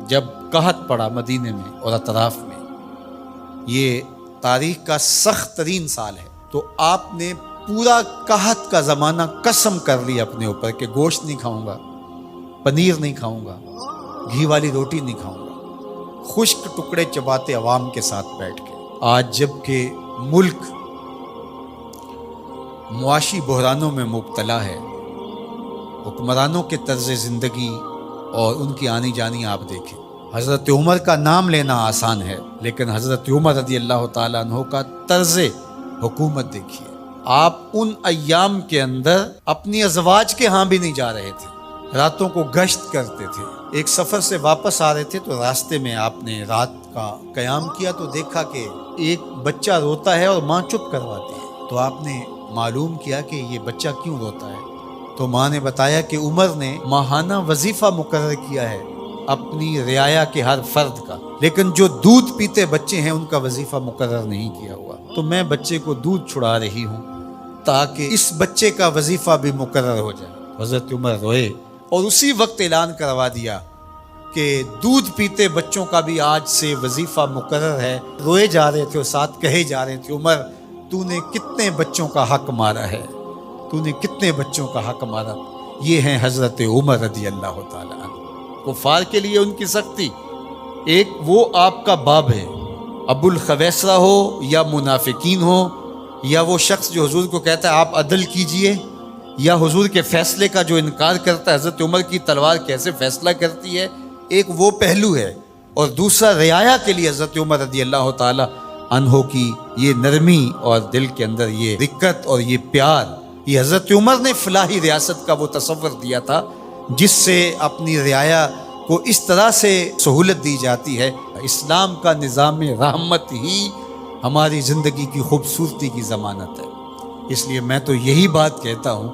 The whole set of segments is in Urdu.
جب قحط پڑا مدینے میں اور اطراف میں، یہ تاریخ کا سخت ترین سال ہے، تو آپ نے پورا قحط کا زمانہ قسم کر لی اپنے اوپر کہ گوشت نہیں کھاؤں گا، پنیر نہیں کھاؤں گا، گھی والی روٹی نہیں کھاؤں گا، خشک ٹکڑے چباتے عوام کے ساتھ بیٹھ کے۔ آج جب کہ ملک معاشی بحرانوں میں مبتلا ہے، حکمرانوں کے طرز زندگی اور ان کی آنی جانی آپ دیکھیں۔ حضرت عمر کا نام لینا آسان ہے، لیکن حضرت عمر رضی اللہ تعالیٰ عنہ کا طرز حکومت دیکھیے۔ آپ ان ایام کے اندر اپنی ازواج کے ہاں بھی نہیں جا رہے تھے، راتوں کو گشت کرتے تھے۔ ایک سفر سے واپس آ رہے تھے تو راستے میں آپ نے رات کا قیام کیا تو دیکھا کہ ایک بچہ روتا ہے اور ماں چپ کرواتی ہے، تو آپ نے معلوم کیا کہ یہ بچہ کیوں روتا ہے، تو ماں نے بتایا کہ عمر نے ماہانہ وظیفہ مقرر کیا ہے اپنی رعایا کے ہر فرد کا، لیکن جو دودھ پیتے بچے ہیں ان کا وظیفہ مقرر نہیں کیا ہوا، تو میں بچے کو دودھ چھڑا رہی ہوں تاکہ اس بچے کا وظیفہ بھی مقرر ہو جائے۔ حضرت عمر روئے اور اسی وقت اعلان کروا دیا کہ دودھ پیتے بچوں کا بھی آج سے وظیفہ مقرر ہے۔ روئے جا رہے تھے اور ساتھ کہے جا رہے تھے، عمر تو نے کتنے بچوں کا حق مارا ہے، تو نے کتنے بچوں کا حق مارا۔ یہ ہیں حضرت عمر رضی اللہ تعالیٰ عنہ۔ کفار کے لیے ان کی سختی، ایک وہ آپ کا باب ہے، ابو الخویسرہ ہو یا منافقین ہو، یا وہ شخص جو حضور کو کہتا ہے آپ عدل کیجئے، یا حضور کے فیصلے کا جو انکار کرتا ہے، حضرت عمر کی تلوار کیسے فیصلہ کرتی ہے، ایک وہ پہلو ہے، اور دوسرا رعایا کے لیے حضرت عمر رضی اللہ تعالیٰ عنہ کی یہ نرمی اور دل کے اندر یہ رقت اور یہ پیار، یہ حضرت عمر نے فلاحی ریاست کا وہ تصور دیا تھا جس سے اپنی رعایا کو اس طرح سے سہولت دی جاتی ہے۔ اسلام کا نظام رحمت ہی ہماری زندگی کی خوبصورتی کی ضمانت ہے۔ اس لیے میں تو یہی بات کہتا ہوں،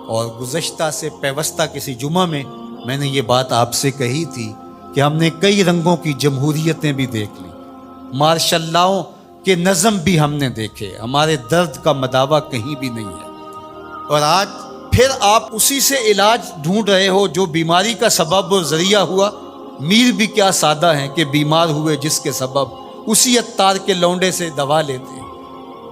اور گزشتہ سے پیوستہ کسی جمعہ میں نے یہ بات آپ سے کہی تھی کہ ہم نے کئی رنگوں کی جمہوریتیں بھی دیکھ لی، مارشل لاؤں کے نظم بھی ہم نے دیکھے، ہمارے درد کا مداوع کہیں بھی نہیں ہے، اور آج پھر آپ اسی سے علاج ڈھونڈ رہے ہو جو بیماری کا سبب اور ذریعہ ہوا۔ میر بھی کیا سادہ ہیں کہ بیمار ہوئے جس کے سبب اسی عطار کے لونڈے سے دوا لیتے ہیں۔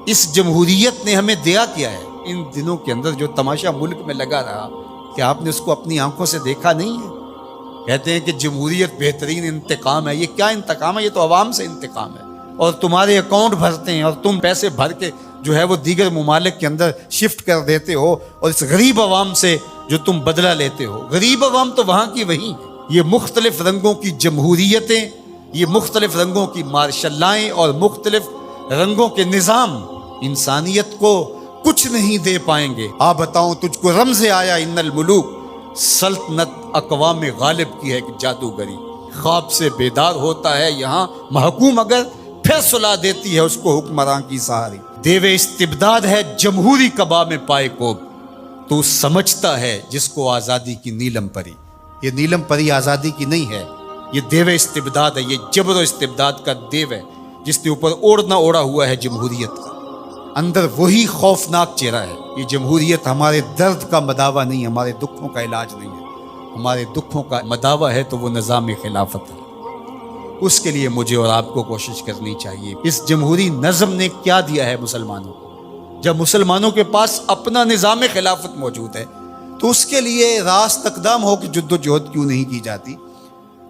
اس جمہوریت نے ہمیں دیا کیا ہے؟ ان دنوں کے اندر جو تماشا ملک میں لگا رہا، کہ آپ نے اس کو اپنی آنکھوں سے دیکھا نہیں ہے؟ کہتے ہیں کہ جمہوریت بہترین انتقام ہے۔ یہ کیا انتقام ہے؟ یہ تو عوام سے انتقام ہے، اور تمہارے اکاؤنٹ بھرتے ہیں اور تم پیسے بھر کے جو ہے وہ دیگر ممالک کے اندر شفٹ کر دیتے ہو، اور اس غریب عوام سے جو تم بدلہ لیتے ہو۔ غریب عوام تو وہاں کی وہیں ہے۔ یہ مختلف رنگوں کی جمہوریتیں، یہ مختلف رنگوں کی مارشل لائیں اور مختلف رنگوں کے نظام انسانیت کو کچھ نہیں دے پائیں گے۔ بتاؤں تجھ کو رمز آیا ان الملوک، سلطنت اقوام غالب کی ہے کہ جادوگری، خواب سے بیدار ہوتا ہے یہاں محکوم، اگر پھر سلا دیتی ہے اس کو حکمراں کی سہاری۔ دیوے استبداد ہے جمہوری کبا میں پائے کوب، تو سمجھتا ہے جس کو آزادی کی نیلم پری۔ یہ نیلم پری آزادی کی نہیں ہے، یہ دیوے استبداد ہے، یہ جبر و استبداد کا دیو ہے جس کے اوپر اوڑھنا اوڑھا ہوا ہے جمہوریت کا۔ اندر وہی خوفناک چہرہ ہے۔ یہ جمہوریت ہمارے درد کا مداوع نہیں، ہمارے دکھوں کا علاج نہیں ہے، ہمارے دکھوں کا مداوع ہے تو وہ نظام خلافت ہے۔ اس کے لیے مجھے اور آپ کو کوشش کرنی چاہیے۔ اس جمہوری نظم نے کیا دیا ہے مسلمانوں کو؟ جب مسلمانوں کے پاس اپنا نظام خلافت موجود ہے تو اس کے لیے راست اقدام ہو کہ جد و جہد کیوں نہیں کی جاتی،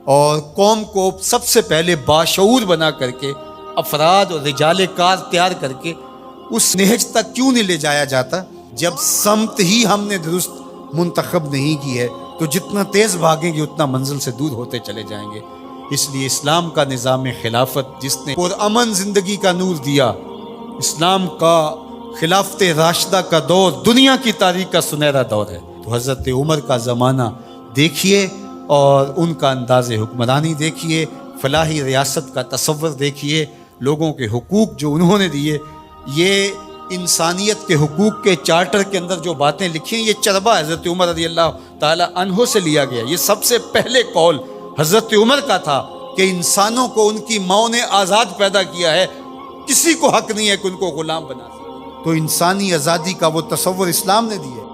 اور قوم کو سب سے پہلے باشعور بنا کر کے افراد اور رجال کار تیار کر کے اس نہج تک کیوں نہیں لے جایا جاتا؟ جب سمت ہی ہم نے درست منتخب نہیں کی ہے تو جتنا تیز بھاگیں گے اتنا منزل سے دور ہوتے چلے جائیں گے۔ اس لیے اسلام کا نظام خلافت جس نے پرامن زندگی کا نور دیا، اسلام کا خلافت راشدہ کا دور دنیا کی تاریخ کا سنہرا دور ہے۔ تو حضرت عمر کا زمانہ دیکھیے اور ان کا انداز حکمرانی دیکھیے، فلاحی ریاست کا تصور دیکھیے، لوگوں کے حقوق جو انہوں نے دیے، یہ انسانیت کے حقوق کے چارٹر کے اندر جو باتیں لکھی ہیں، یہ چربہ حضرت عمر رضی اللہ تعالی عنہ سے لیا گیا۔ یہ سب سے پہلے قول حضرت عمر کا تھا کہ انسانوں کو ان کی ماں نے آزاد پیدا کیا ہے، کسی کو حق نہیں ہے کہ ان کو غلام بنا سکے۔ تو انسانی آزادی کا وہ تصور اسلام نے دیا ہے۔